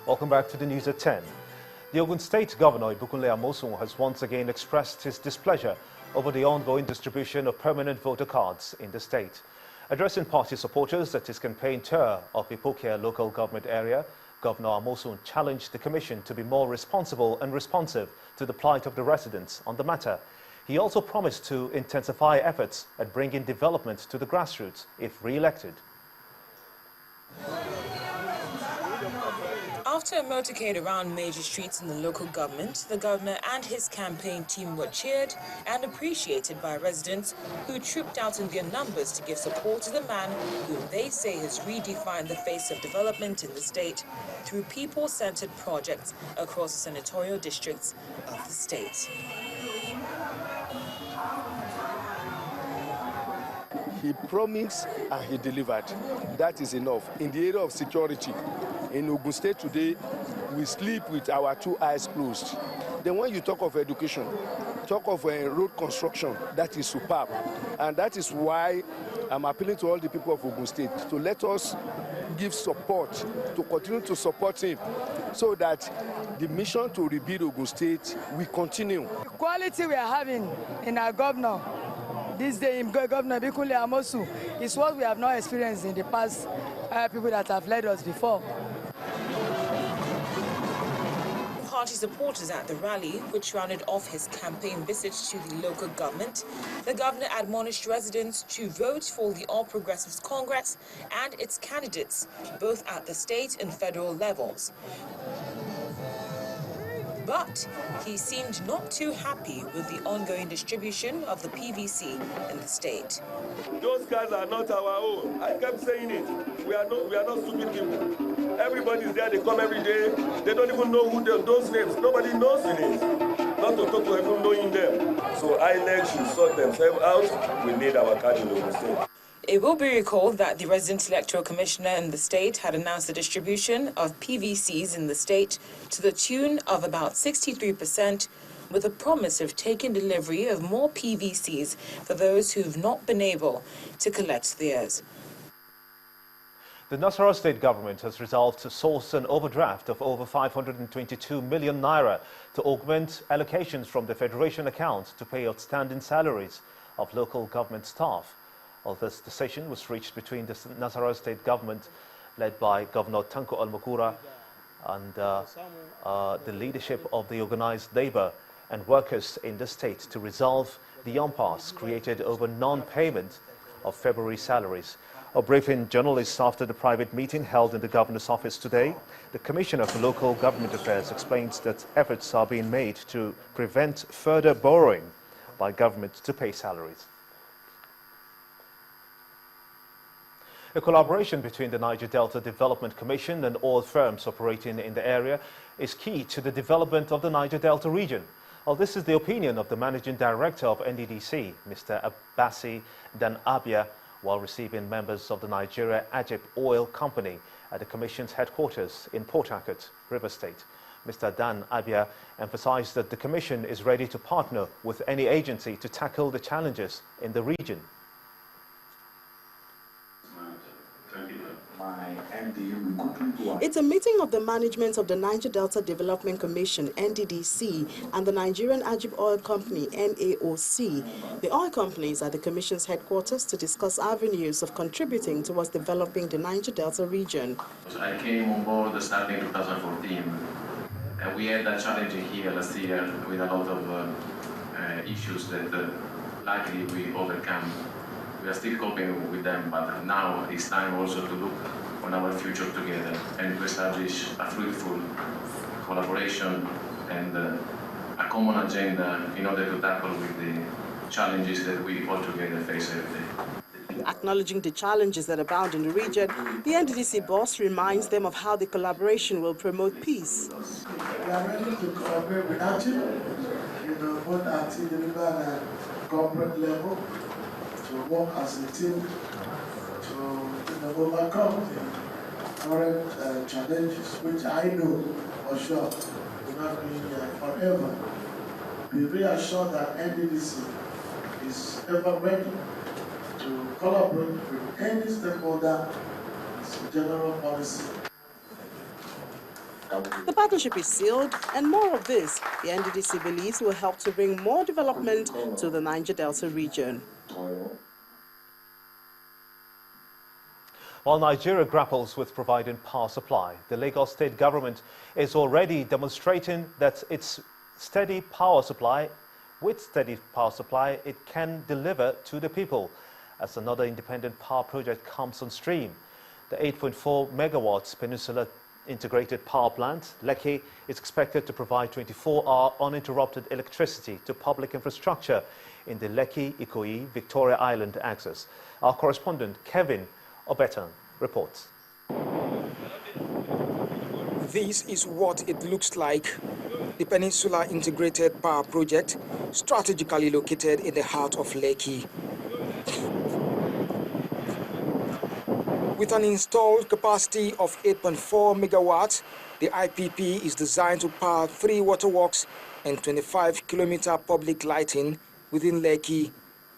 Welcome back to the news at 10. The Ogun State Governor Ibukunle Amosun has once again expressed his displeasure over the ongoing distribution of permanent voter cards in the state. Addressing party supporters at his campaign tour of Ipokia local government area, Governor Amosun challenged the Commission to be more responsible and responsive to the plight of the residents on the matter. He also promised to intensify efforts at bringing development to the grassroots if re-elected. After a motorcade around major streets in the local government, the governor and his campaign team were cheered and appreciated by residents who trooped out in their numbers to give support to the man whom they say has redefined the face of development in the state through people-centered projects across the senatorial districts of the state. He promised and he delivered. That is enough. In the area of security, in Ogun State today, we sleep with our two eyes closed. Then when you talk of education, talk of road construction, that is superb. And that is why I'm appealing to all the people of Ogun State to let us give support, to continue to support him, so that the mission to rebuild Ogun State will continue. The quality we are having in our governor, this day, Governor Ibukunle Amosun, is what we have not experienced in the past people that have led us before. Party supporters at the rally, which rounded off his campaign visit to the local government, the governor admonished residents to vote for the All Progressives Congress and its candidates, both at the state and federal levels. But he seemed not too happy with the ongoing distribution of the PVC in the state. Those guys are not our own. I kept saying it. We are not stupid people. Everybody's there. They come every day. They don't even know who those names. Nobody knows the names. Not to talk to even knowing them. So INEC should sort themselves out. We need our card in the state. It will be recalled that the Resident Electoral Commissioner in the state had announced the distribution of PVCs in the state to the tune of about 63%, with a promise of taking delivery of more PVCs for those who've not been able to collect theirs. The Nasarawa state government has resolved to source an overdraft of over 522 million naira to augment allocations from the Federation account to pay outstanding salaries of local government staff. Well, this decision was reached between the Nasarawa state government, led by Governor Tanko Almakura, and the leadership of the organized labor and workers in the state to resolve the impasse created over non-payment of February salaries. A briefing journalists after the private meeting held in the governor's office today, the Commissioner for Local Government Affairs explains that efforts are being made to prevent further borrowing by government to pay salaries. A collaboration between the Niger Delta Development Commission and all firms operating in the area is key to the development of the Niger Delta region. Well, this is the opinion of the Managing Director of NDIC, Mr. Abbasi Dan Abia, while receiving members of the Nigeria Ajib Oil Company at the Commission's headquarters in Port Harcourt, River State. Mr. Dan Abia emphasized that the Commission is ready to partner with any agency to tackle the challenges in the region. It's a meeting of the management of the Niger Delta Development Commission, NDDC, and the Nigerian Ajib Oil Company, NAOC. The oil companies are the Commission's headquarters to discuss avenues of contributing towards developing the Niger Delta region. I came on board starting 2014, and we had a challenge here last year with a lot of issues that luckily we overcome. We are still coping with them, but now it's time also to look on our future together and to establish a fruitful collaboration and a common agenda in order to tackle with the challenges that we all together face every day. Acknowledging the challenges that abound in the region, the NDDC boss reminds them of how the collaboration will promote peace. We are ready to collaborate with Ajib, both at individual and corporate level, to work as a team to overcome the current challenges, which I know for sure will not be here forever. Be reassured that NDDC is ever ready to collaborate with any stakeholder in general policy. The partnership is sealed, and more of this, the NDDC believes, will help to bring more development to the Niger Delta region. While Nigeria grapples with providing power supply, the Lagos state government is already demonstrating that with steady power supply, it can deliver to the people as another independent power project comes on stream. The 8.4 megawatts Peninsula Integrated Power Plant, Lekki, is expected to provide 24-hour uninterrupted electricity to public infrastructure in the Lekki-Ikoyi Victoria Island axis. Our correspondent, Kevin Obetan, reports. This is what it looks like. The Peninsula Integrated Power Project, strategically located in the heart of Lekki. With an installed capacity of 8.4 megawatts, the IPP is designed to power 3 waterworks and 25-kilometer public lighting within Lekki,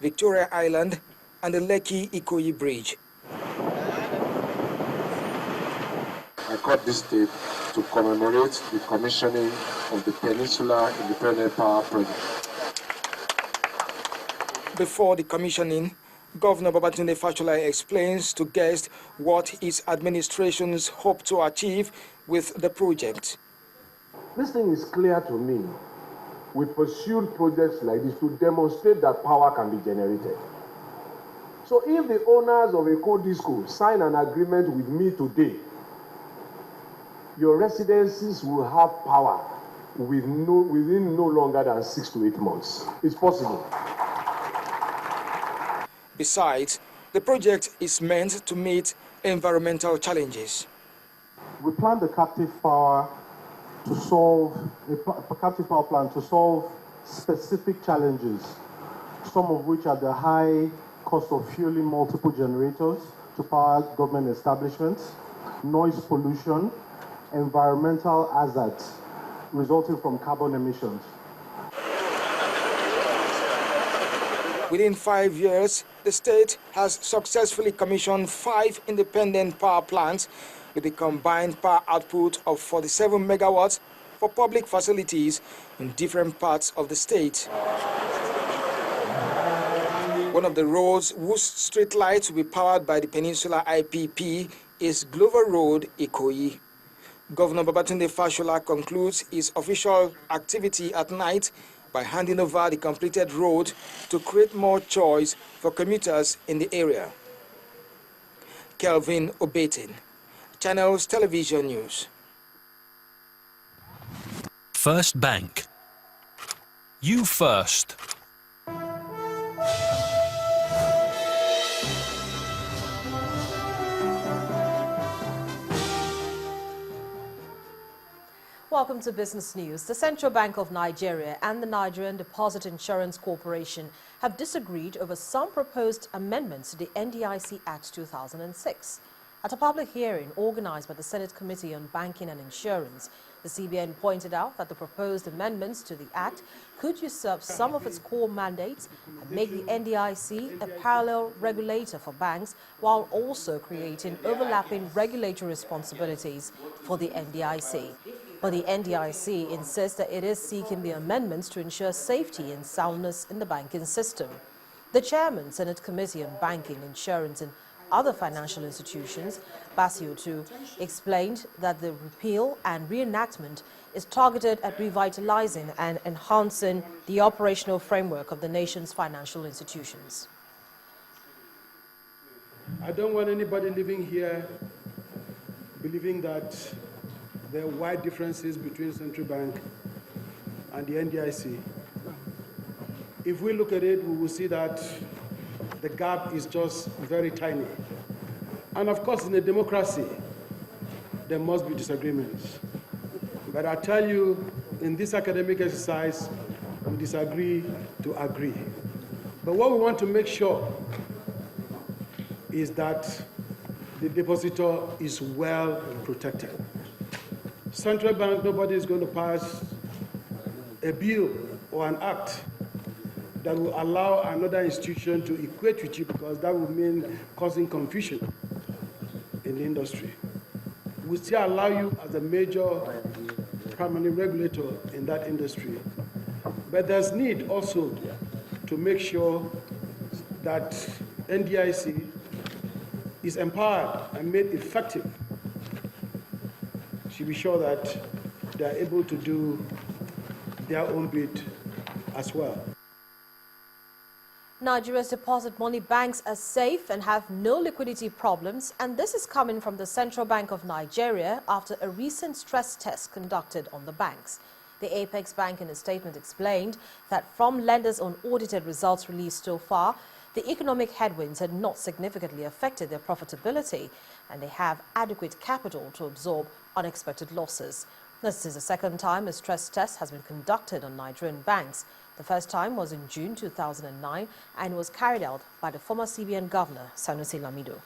Victoria Island, and the Lekki-Ikoyi Bridge. I cut this tape to commemorate the commissioning of the Peninsula Independent Power Project. Before the commissioning, Governor Babatunde Fashola explains to guests what his administrations hope to achieve with the project. This thing is clear to me. We pursued projects like this to demonstrate that power can be generated. So if the owners of Eko-Disco sign an agreement with me today, your residences will have power within no longer than 6 to 8 months. It's possible. Besides, the project is meant to meet environmental challenges. We plan the captive power to solve a captive power plant to solve specific challenges, some of which are the high cost of fueling multiple generators to power government establishments, noise pollution, environmental hazards resulting from carbon emissions. Within 5 years, the state has successfully commissioned 5 independent power plants with a combined power output of 47 megawatts for public facilities in different parts of the state. One of the roads whose street lights will be powered by the Peninsula IPP is Glover Road, Ikoyi. Governor Babatunde Fashola concludes his official activity at night by handing over the completed road to create more choice for commuters in the area. Kelvin Obetin, Channels Television News. First Bank. You first. Welcome to Business News. The Central Bank of Nigeria and the Nigerian Deposit Insurance Corporation have disagreed over some proposed amendments to the NDIC Act 2006. At a public hearing organized by the Senate Committee on Banking and Insurance, the CBN pointed out that the proposed amendments to the Act could usurp some of its core mandates and make the NDIC a parallel regulator for banks while also creating overlapping regulatory responsibilities for the NDIC. But the NDIC insists that it is seeking the amendments to ensure safety and soundness in the banking system. The chairman, Senate Committee on Banking, Insurance and Other Financial Institutions, Basio II, explained that the repeal and reenactment is targeted at revitalizing and enhancing the operational framework of the nation's financial institutions. I don't want anybody living here believing that there are wide differences between Central Bank and the NDIC. If we look at it, we will see that the gap is just very tiny. And of course, in a democracy, there must be disagreements. But I tell you, in this academic exercise, we disagree to agree. But what we want to make sure is that the depositor is well protected. Central Bank, nobody is going to pass a bill or an act that will allow another institution to equate with you, because that would mean causing confusion in the industry. we still allow you as a major primary regulator in that industry. But there's need also to make sure that NDIC is empowered and made effective to be sure that they are able to do their own bit as well. Nigeria's deposit money banks are safe and have no liquidity problems, and this is coming from the Central Bank of Nigeria after a recent stress test conducted on the banks. The Apex Bank in a statement explained that from lenders' unaudited results released so far, the economic headwinds had not significantly affected their profitability, and they have adequate capital to absorb unexpected losses. This is the second time a stress test has been conducted on Nigerian banks. The first time was in June 2009 and was carried out by the former CBN governor, Sanusi Lamido.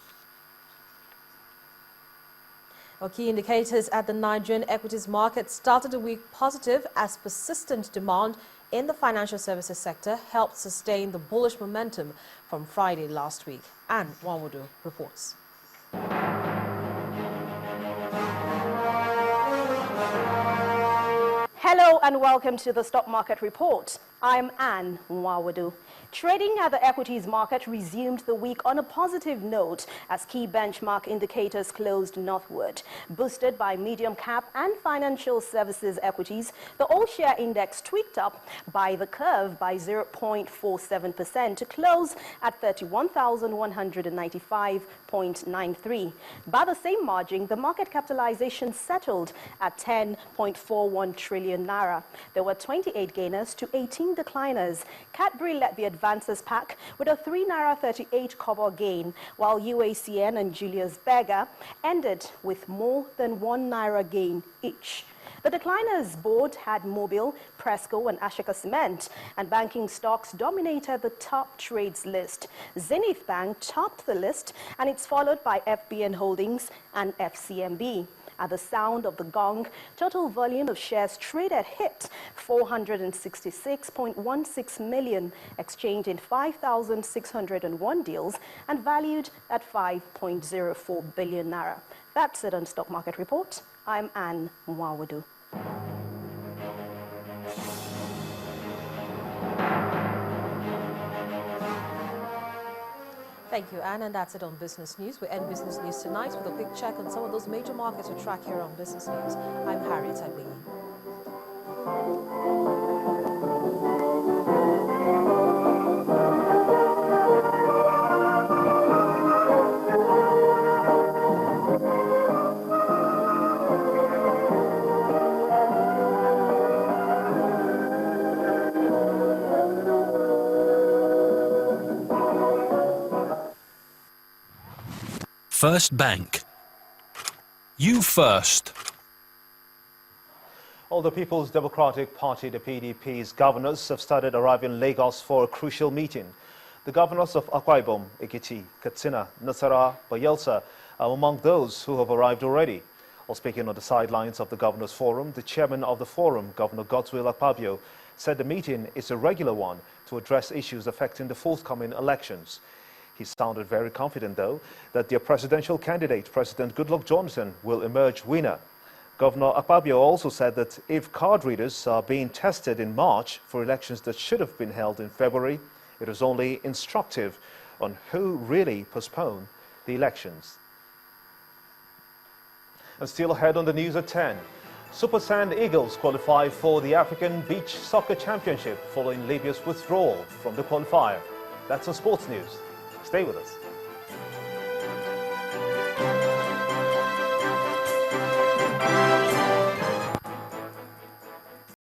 Our key indicators at the Nigerian equities market started the week positive as persistent demand in the financial services sector helped sustain the bullish momentum from Friday last week. And Wanwodo reports. Hello and welcome to the Stock Market Report. I'm Anne Nwawadu. Trading at the equities market resumed the week on a positive note as key benchmark indicators closed northward. Boosted by medium cap and financial services equities, the all-share index tweaked up by the curve by 0.47% to close at 31,195.93. By the same margin, the market capitalization settled at 10.41 trillion naira. There were 28 gainers to 18 decliners. Cadbury led the advances pack with a 3.38 naira gain, while UACN and Julius Berger ended with more than 1 naira gain each. The decliners board had Mobil, Presco and Ashika Cement, and banking stocks dominated the top trades list. Zenith Bank topped the list, and it's followed by FBN Holdings and FCMB. At the sound of the gong, total volume of shares traded hit 466.16 million, exchanged in 5,601 deals and valued at 5.04 billion naira. That's it on Stock Market Report. I'm Anne Nwawadu. Thank you, Anne, and that's it on Business News. We end Business News tonight with a quick check on some of those major markets we track here on Business News. I'm Harriet Agbeyi. First Bank. You first. All the People's Democratic Party, the PDP's governors have started arriving in Lagos for a crucial meeting. The governors of Akwa Ibom, Ekiti, Katsina, Nasarawa, Bayelsa are among those who have arrived already. While speaking on the sidelines of the Governors Forum, the chairman of the forum, Governor Godswill Akpabio, said the meeting is a regular one to address issues affecting the forthcoming elections. He sounded very confident, though, that their presidential candidate, President Goodluck Jonathan, will emerge winner. Governor Akpabio also said that if card readers are being tested in March for elections that should have been held in February, it was only instructive on who really postponed the elections. And still ahead on the news at 10, Super Sand Eagles qualify for the African Beach Soccer Championship following Libya's withdrawal from the qualifier. That's on Sports News. Stay with us.